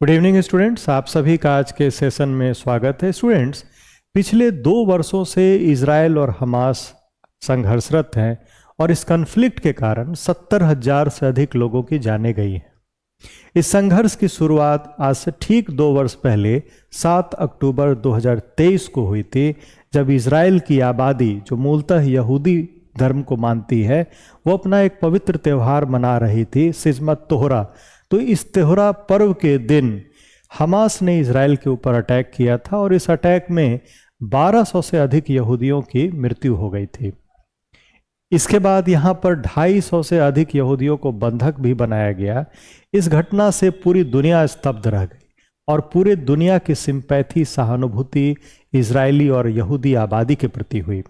Good evening students, आप सभी का आज के सेशन में स्वागत है। स्टूडेंट्स, पिछले 2 वर्षों से इजराइल और हमास संघर्षरत हैं और इस कन्फ्लिक्ट के कारण 70,000 से अधिक लोगों की जानें गई हैं। इस संघर्ष की शुरुआत आज से ठीक 2 वर्ष पहले 7 अक्टूबर 2023 को हुई थी, जब इजराइल की आबादी, जो मूलतः यहूदी धर्म को मानती है, वो अपना एक पवित्र त्यौहार मना रही थी, सिजमत तोहरा। तो इस त्योहरा पर्व के दिन हमास ने इजराइल के ऊपर अटैक किया था और इस अटैक में 1200 से अधिक यहूदियों की मृत्यु हो गई थी। इसके बाद यहाँ पर 250 से अधिक यहूदियों को बंधक भी बनाया गया। इस घटना से पूरी दुनिया स्तब्ध रह गई और पूरे दुनिया की सिंपैथी, सहानुभूति इजरायली और यहूदी आबादी के प्रति हुई।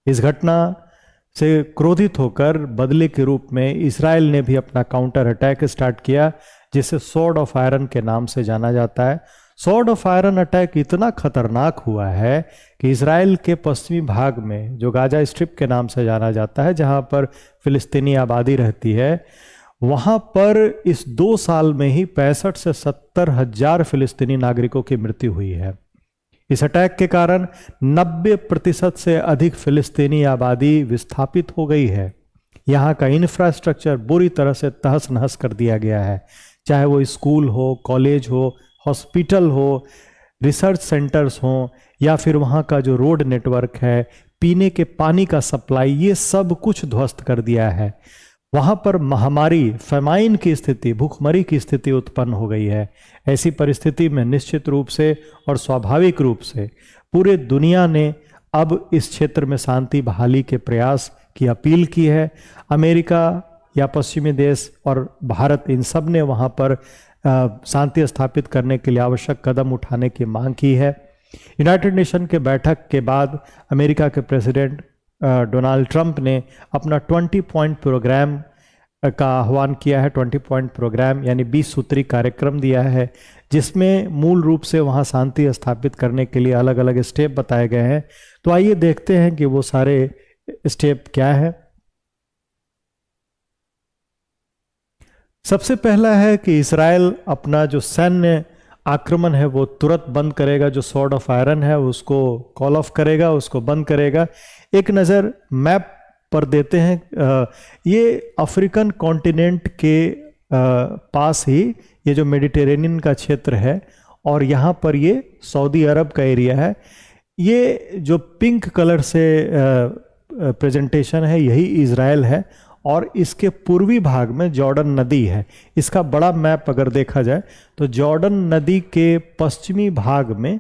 इस घटना से क्रोधित होकर बदले के रूप में इजराइल ने भी अपना काउंटर अटैक स्टार्ट किया, जिसे स्वॉर्ड ऑफ आयरन के नाम से जाना जाता है। स्वॉर्ड ऑफ आयरन अटैक इतना खतरनाक हुआ है कि इजराइल के पश्चिमी भाग में, जो गाजा स्ट्रिप के नाम से जाना जाता है, जहां पर फिलिस्तीनी आबादी रहती है, वहां पर इस 2 साल में ही 65 से 70,000 फिलिस्तीनी नागरिकों की मृत्यु हुई है। इस अटैक के कारण 90% से अधिक फिलिस्तीनी आबादी विस्थापित हो गई है। यहाँ का इंफ्रास्ट्रक्चर बुरी तरह से तहस नहस कर दिया गया है, चाहे वो स्कूल हो, कॉलेज हो, हॉस्पिटल हो, रिसर्च सेंटर्स हो, या फिर वहाँ का जो रोड नेटवर्क है, पीने के पानी का सप्लाई, ये सब कुछ ध्वस्त कर दिया है। वहाँ पर महामारी, फेमाइन की स्थिति, भूखमरी की स्थिति उत्पन्न हो गई है। ऐसी परिस्थिति में निश्चित रूप से और स्वाभाविक रूप से पूरे दुनिया ने अब इस क्षेत्र में शांति बहाली के प्रयास की अपील की है। अमेरिका या पश्चिमी देश और भारत, इन सब ने वहाँ पर शांति स्थापित करने के लिए आवश्यक कदम उठाने की मांग की है। यूनाइटेड नेशन के बैठक के बाद अमेरिका के प्रेसिडेंट डोनाल्ड ट्रंप ने अपना 20 पॉइंट प्रोग्राम का आह्वान किया है। 20 पॉइंट प्रोग्राम यानी 20 सूत्री कार्यक्रम दिया है, जिसमें मूल रूप से वहाँ शांति स्थापित करने के लिए अलग अलग स्टेप बताए गए हैं। तो आइए देखते हैं कि वो सारे स्टेप क्या है। सबसे पहला है कि इजराइल अपना जो सैन्य आक्रमण है वो तुरंत बंद करेगा। जो स्वॉर्ड ऑफ आयरन है उसको कॉल ऑफ करेगा, उसको बंद करेगा। एक नज़र मैप पर देते हैं। ये अफ्रीकन कॉन्टिनेंट के पास ही ये जो मेडिटेरेनियन का क्षेत्र है, और यहाँ पर ये सऊदी अरब का एरिया है। ये जो पिंक कलर से प्रेजेंटेशन है, यही इजराइल है, और इसके पूर्वी भाग में जॉर्डन नदी है। इसका बड़ा मैप अगर देखा जाए तो जॉर्डन नदी के पश्चिमी भाग में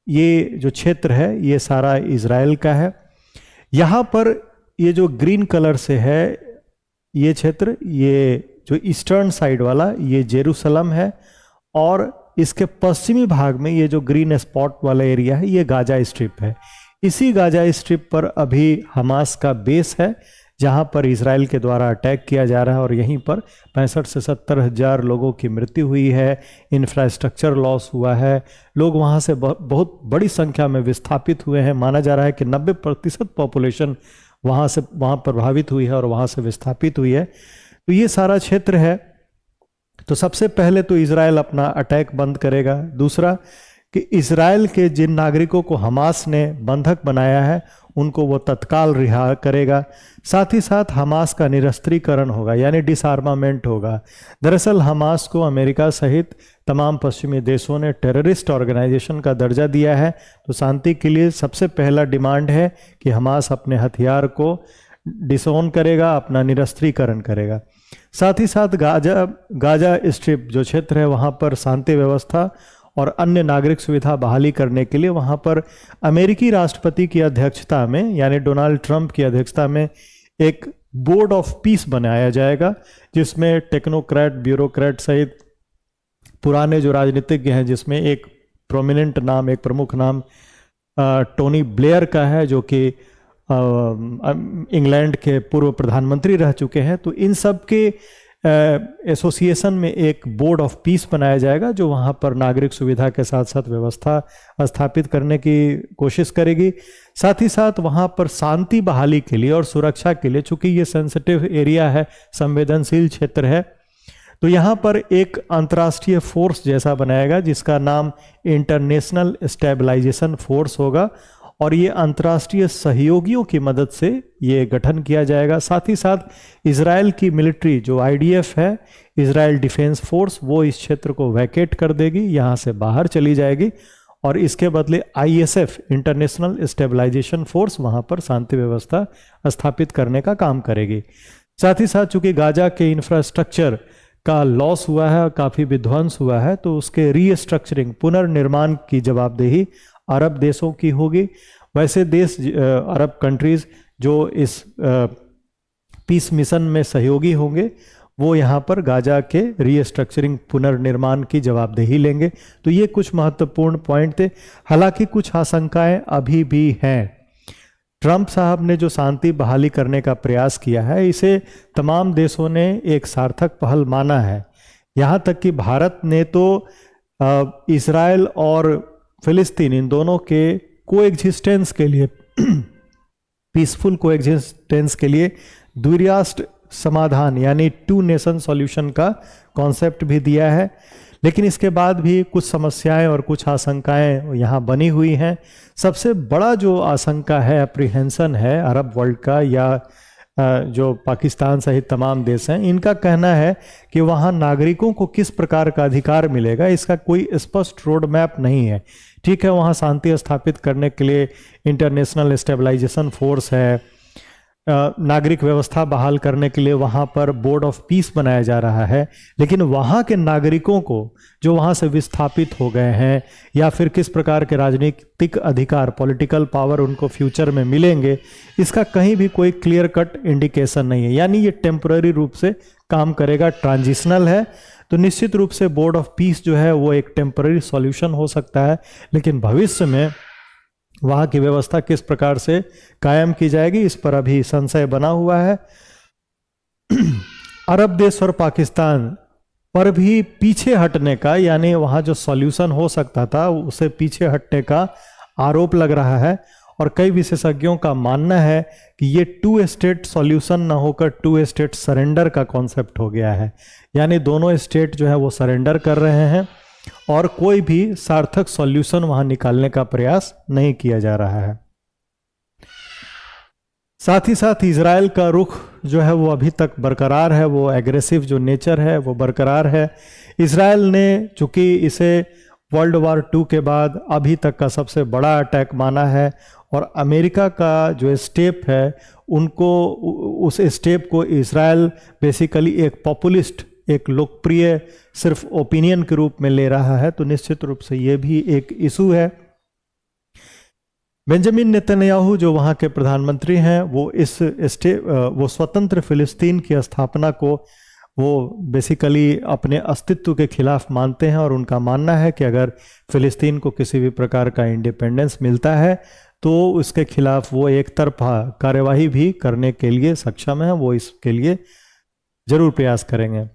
ये जो क्षेत्र है, ये सारा इजराइल का है। यहाँ पर ये जो ग्रीन कलर से है ये क्षेत्र, ये जो ईस्टर्न साइड वाला, ये जेरूसलम है, और इसके पश्चिमी भाग में ये जो ग्रीन स्पॉट वाला एरिया है, ये गाजा स्ट्रिप है। इसी गाजा स्ट्रिप पर अभी हमास का बेस है, जहाँ पर इजराइल के द्वारा अटैक किया जा रहा है, और यहीं पर 65 से 70,000 लोगों की मृत्यु हुई है। इंफ्रास्ट्रक्चर लॉस हुआ है, लोग वहाँ से बहुत बड़ी संख्या में विस्थापित हुए हैं। माना जा रहा है कि 90% पॉपुलेशन वहाँ प्रभावित हुई है और वहाँ से विस्थापित हुई है। तो ये सारा क्षेत्र है। तो सबसे पहले तो इजराइल अपना अटैक बंद करेगा। दूसरा कि इजराइल के जिन नागरिकों को हमास ने बंधक बनाया है, उनको वो तत्काल रिहा करेगा। साथ ही साथ हमास का निरस्त्रीकरण होगा, यानी डिसआर्मामेंट होगा। दरअसल हमास को अमेरिका सहित तमाम पश्चिमी देशों ने टेररिस्ट ऑर्गेनाइजेशन का दर्जा दिया है। तो शांति के लिए सबसे पहला डिमांड है कि हमास अपने हथियार को डिसोन करेगा, अपना निरस्त्रीकरण करेगा। साथ ही साथ गाजा स्ट्रिप जो क्षेत्र है, वहाँ पर शांति व्यवस्था और अन्य नागरिक सुविधा बहाली करने के लिए वहाँ पर अमेरिकी राष्ट्रपति की अध्यक्षता में, यानी डोनाल्ड ट्रंप की अध्यक्षता में, एक बोर्ड ऑफ पीस बनाया जाएगा, जिसमें टेक्नोक्रेट, ब्यूरोक्रेट सहित पुराने जो राजनीतिज्ञ हैं, जिसमें एक प्रोमिनेंट नाम, एक प्रमुख नाम टोनी ब्लेयर का है, जो कि इंग्लैंड के पूर्व प्रधानमंत्री रह चुके हैं। तो इन सब के एसोसिएशन में एक बोर्ड ऑफ पीस बनाया जाएगा, जो वहाँ पर नागरिक सुविधा के साथ साथ व्यवस्था स्थापित करने की कोशिश करेगी। साथ ही साथ वहाँ पर शांति बहाली के लिए और सुरक्षा के लिए, चूंकि ये सेंसिटिव एरिया है, संवेदनशील क्षेत्र है, तो यहाँ पर एक अंतर्राष्ट्रीय फोर्स जैसा बनाएगा जिसका नाम इंटरनेशनल स्टेबलाइजेशन फोर्स होगा, और ये अंतर्राष्ट्रीय सहयोगियों की मदद से ये गठन किया जाएगा। साथ ही साथ इजराइल की मिलिट्री जो आईडीएफ है, इजराइल डिफेंस फोर्स, वो इस क्षेत्र को वैकेट कर देगी, यहाँ से बाहर चली जाएगी, और इसके बदले आईएसएफ इंटरनेशनल स्टेबलाइजेशन फोर्स वहाँ पर शांति व्यवस्था स्थापित करने का काम करेगी। साथ ही साथ चूंकि गाजा के इंफ्रास्ट्रक्चर का लॉस हुआ है और काफ़ी विध्वंस हुआ है, तो उसके रीस्ट्रक्चरिंग, पुनर्निर्माण की जवाबदेही अरब देशों की होगी। वैसे देश, अरब कंट्रीज जो इस पीस मिशन में सहयोगी होंगे, वो यहाँ पर गाजा के रीस्ट्रक्चरिंग, पुनर्निर्माण की जवाबदेही लेंगे। तो ये कुछ महत्वपूर्ण पॉइंट थे। हालांकि कुछ आशंकाएं अभी भी हैं। ट्रंप साहब ने जो शांति बहाली करने का प्रयास किया है, इसे तमाम देशों ने एक सार्थक पहल माना है। यहाँ तक कि भारत ने तो इजराइल और फिलिस्तीन, इन दोनों के कोएग्जिस्टेंस के लिए, पीसफुल कोएग्जिस्टेंस के लिए द्विराष्ट्र समाधान यानी 2 नेशन सॉल्यूशन का कॉन्सेप्ट भी दिया है। लेकिन इसके बाद भी कुछ समस्याएं और कुछ आशंकाएं यहाँ बनी हुई हैं। सबसे बड़ा जो आशंका है, अप्रीहेंशन है अरब वर्ल्ड का, या जो पाकिस्तान सहित तमाम देश हैं, इनका कहना है कि वहाँ नागरिकों को किस प्रकार का अधिकार मिलेगा, इसका कोई स्पष्ट रोड मैप नहीं है। ठीक है, वहाँ शांति स्थापित करने के लिए इंटरनेशनल स्टेबलाइजेशन फोर्स है, नागरिक व्यवस्था बहाल करने के लिए वहाँ पर बोर्ड ऑफ पीस बनाया जा रहा है, लेकिन वहाँ के नागरिकों को जो वहाँ से विस्थापित हो गए हैं, या फिर किस प्रकार के राजनीतिक अधिकार, पॉलिटिकल पावर उनको फ्यूचर में मिलेंगे, इसका कहीं भी कोई क्लियर कट इंडिकेशन नहीं है। यानी ये टेम्पररी रूप से काम करेगा, ट्रांजिशनल है। तो निश्चित रूप से बोर्ड ऑफ पीस जो है वो एक टेम्पररी सॉल्यूशन हो सकता है, लेकिन भविष्य में वहाँ की व्यवस्था किस प्रकार से कायम की जाएगी, इस पर अभी संशय बना हुआ है। अरब देश और पाकिस्तान पर भी पीछे हटने का, यानी वहाँ जो सॉल्यूशन हो सकता था उसे पीछे हटने का आरोप लग रहा है, और कई विशेषज्ञों का मानना है कि ये 2 स्टेट सॉल्यूशन न होकर 2 स्टेट सरेंडर का कॉन्सेप्ट हो गया है। यानी दोनों स्टेट जो है वो सरेंडर कर रहे हैं और कोई भी सार्थक सॉल्यूशन वहां निकालने का प्रयास नहीं किया जा रहा है। साथ ही साथ इजराइल का रुख जो है वो अभी तक बरकरार है, वो एग्रेसिव जो नेचर है वो बरकरार है। इजराइल ने चूंकि इसे वर्ल्ड वॉर 2 के बाद अभी तक का सबसे बड़ा अटैक माना है, और अमेरिका का जो स्टेप है उनको, उस स्टेप को इजराइल बेसिकली एक पॉपुलिस्ट, एक लोकप्रिय सिर्फ ओपिनियन के रूप में ले रहा है। तो निश्चित रूप से ये भी एक इशू है। बेंजामिन नेतन्याहू जो वहाँ के प्रधानमंत्री हैं, वो स्वतंत्र फिलिस्तीन की स्थापना को वो बेसिकली अपने अस्तित्व के खिलाफ मानते हैं, और उनका मानना है कि अगर फिलिस्तीन को किसी भी प्रकार का इंडिपेंडेंस मिलता है तो उसके खिलाफ वो एक तरफा कार्यवाही भी करने के लिए सक्षम है, वो इसके लिए जरूर प्रयास करेंगे।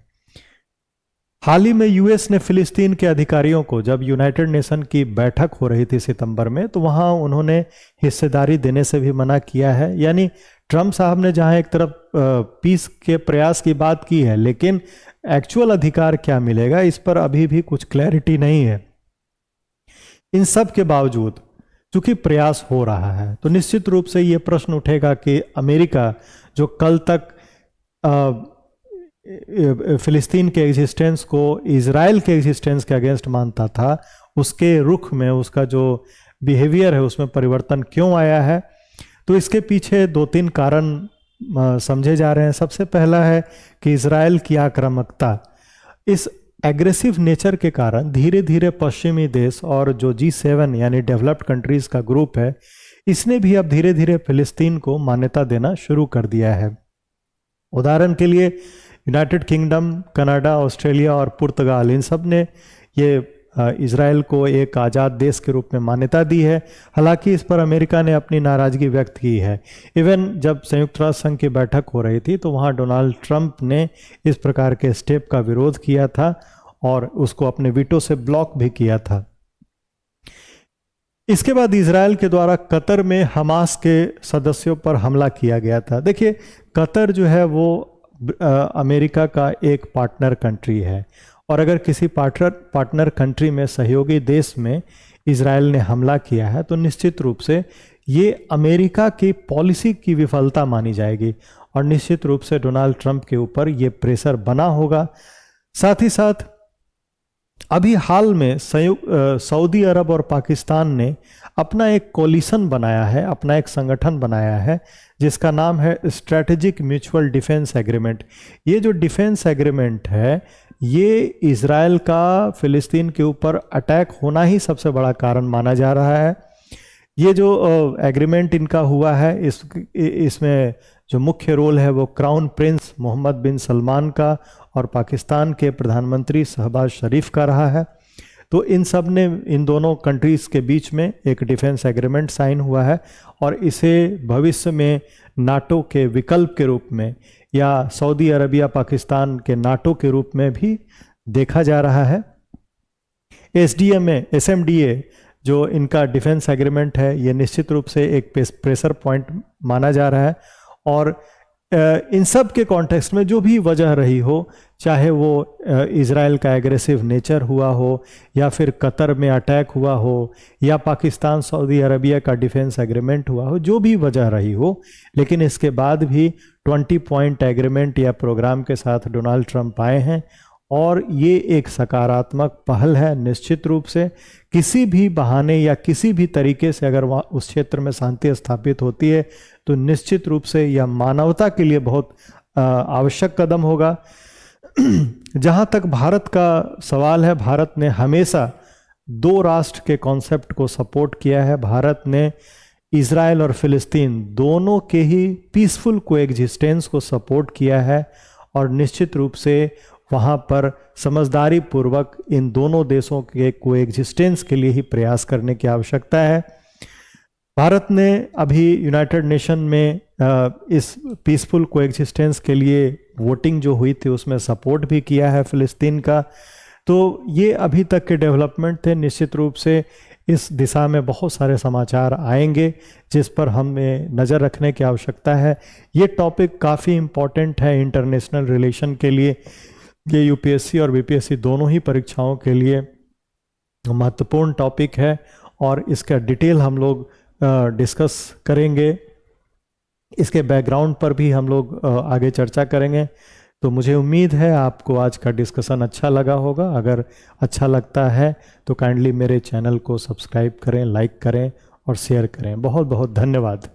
हाल ही में यूएस ने फिलिस्तीन के अधिकारियों को, जब यूनाइटेड नेशन की बैठक हो रही थी सितंबर में, तो वहां उन्होंने हिस्सेदारी देने से भी मना किया है। यानी ट्रंप साहब ने जहां एक तरफ पीस के प्रयास की बात की है, लेकिन एक्चुअल अधिकार क्या मिलेगा इस पर अभी भी कुछ क्लैरिटी नहीं है। इन सब के बावजूद चूंकि प्रयास हो रहा है, तो निश्चित रूप से ये प्रश्न उठेगा कि अमेरिका जो कल तक फिलिस्तीन के एग्जिस्टेंस को इजराइल के एग्जिस्टेंस के अगेंस्ट मानता था, उसके रुख में, उसका जो बिहेवियर है उसमें परिवर्तन क्यों आया है। तो इसके पीछे 2-3 कारण समझे जा रहे हैं। सबसे पहला है कि इजराइल की आक्रामकता, इस एग्रेसिव नेचर के कारण धीरे धीरे पश्चिमी देश और जो G7 यानी डेवलप्ड कंट्रीज का ग्रुप है, इसने भी अब धीरे धीरे फिलिस्तीन को मान्यता देना शुरू कर दिया है। उदाहरण के लिए यूनाइटेड किंगडम, कनाडा, ऑस्ट्रेलिया और पुर्तगाल, इन सब ने ये इजराइल को एक आज़ाद देश के रूप में मान्यता दी है। हालांकि इस पर अमेरिका ने अपनी नाराज़गी व्यक्त की है। इवन जब संयुक्त राष्ट्र संघ की बैठक हो रही थी तो वहाँ डोनाल्ड ट्रंप ने इस प्रकार के स्टेप का विरोध किया था और उसको अपने वीटो से ब्लॉक भी किया था। इसके बाद इजराइल के द्वारा कतर में हमास के सदस्यों पर हमला किया गया था। देखिए, कतर जो है वो अमेरिका का एक पार्टनर कंट्री है, और अगर किसी पार्टनर कंट्री में, सहयोगी देश में इजराइल ने हमला किया है तो निश्चित रूप से ये अमेरिका की पॉलिसी की विफलता मानी जाएगी और निश्चित रूप से डोनाल्ड ट्रंप के ऊपर ये प्रेशर बना होगा। साथ ही साथ अभी हाल में सऊदी अरब और पाकिस्तान ने अपना एक कोलिशन बनाया है, अपना एक संगठन बनाया है जिसका नाम है स्ट्रैटेजिक म्यूचुअल डिफेंस एग्रीमेंट। ये जो डिफेंस एग्रीमेंट है ये इजराइल का फिलिस्तीन के ऊपर अटैक होना ही सबसे बड़ा कारण माना जा रहा है। ये जो एग्रीमेंट इनका हुआ है इसमें जो मुख्य रोल है वो क्राउन प्रिंस मोहम्मद बिन सलमान का और पाकिस्तान के प्रधानमंत्री शहबाज शरीफ का रहा है। तो इन सब ने, इन दोनों कंट्रीज़ के बीच में एक डिफेंस एग्रीमेंट साइन हुआ है और इसे भविष्य में नाटो के विकल्प के रूप में या सऊदी अरबिया पाकिस्तान के नाटो के रूप में भी देखा जा रहा है। SMDA जो इनका डिफेंस एग्रीमेंट है ये निश्चित रूप से एक प्रेशर पॉइंट माना जा रहा है और इन सब के कॉन्टेक्स्ट में जो भी वजह रही हो, चाहे वो इजराइल का एग्रेसिव नेचर हुआ हो या फिर कतर में अटैक हुआ हो या पाकिस्तान सऊदी अरबिया का डिफेंस एग्रीमेंट हुआ हो, जो भी वजह रही हो, लेकिन इसके बाद भी 20 पॉइंट एग्रीमेंट या प्रोग्राम के साथ डोनाल्ड ट्रंप आए हैं और ये एक सकारात्मक पहल है। निश्चित रूप से किसी भी बहाने या किसी भी तरीके से अगर वहाँ उस क्षेत्र में शांति स्थापित होती है तो निश्चित रूप से यह मानवता के लिए बहुत आवश्यक कदम होगा। जहाँ तक भारत का सवाल है, भारत ने हमेशा दो राष्ट्र के कॉन्सेप्ट को सपोर्ट किया है। भारत ने इजराइल और फिलिस्तीन दोनों के ही पीसफुल कोएग्जिस्टेंस को सपोर्ट किया है और निश्चित रूप से वहाँ पर समझदारी पूर्वक इन दोनों देशों के कोएग्जिस्टेंस के लिए ही प्रयास करने की आवश्यकता है। भारत ने अभी यूनाइटेड नेशन में इस पीसफुल कोएग्जिस्टेंस के लिए वोटिंग जो हुई थी उसमें सपोर्ट भी किया है फिलिस्तीन का। तो ये अभी तक के डेवलपमेंट थे। निश्चित रूप से इस दिशा में बहुत सारे समाचार आएंगे जिस पर हमें नज़र रखने की आवश्यकता है। ये टॉपिक काफ़ी इम्पॉर्टेंट है इंटरनेशनल रिलेशन के लिए। ये UPSC और BPSC दोनों ही परीक्षाओं के लिए महत्वपूर्ण टॉपिक है और इसका डिटेल हम लोग डिस्कस करेंगे। इसके बैकग्राउंड पर भी हम लोग आगे चर्चा करेंगे। तो मुझे उम्मीद है आपको आज का डिस्कशन अच्छा लगा होगा। अगर अच्छा लगता है तो काइंडली मेरे चैनल को सब्सक्राइब करें, लाइक करें और शेयर करें। बहुत बहुत धन्यवाद।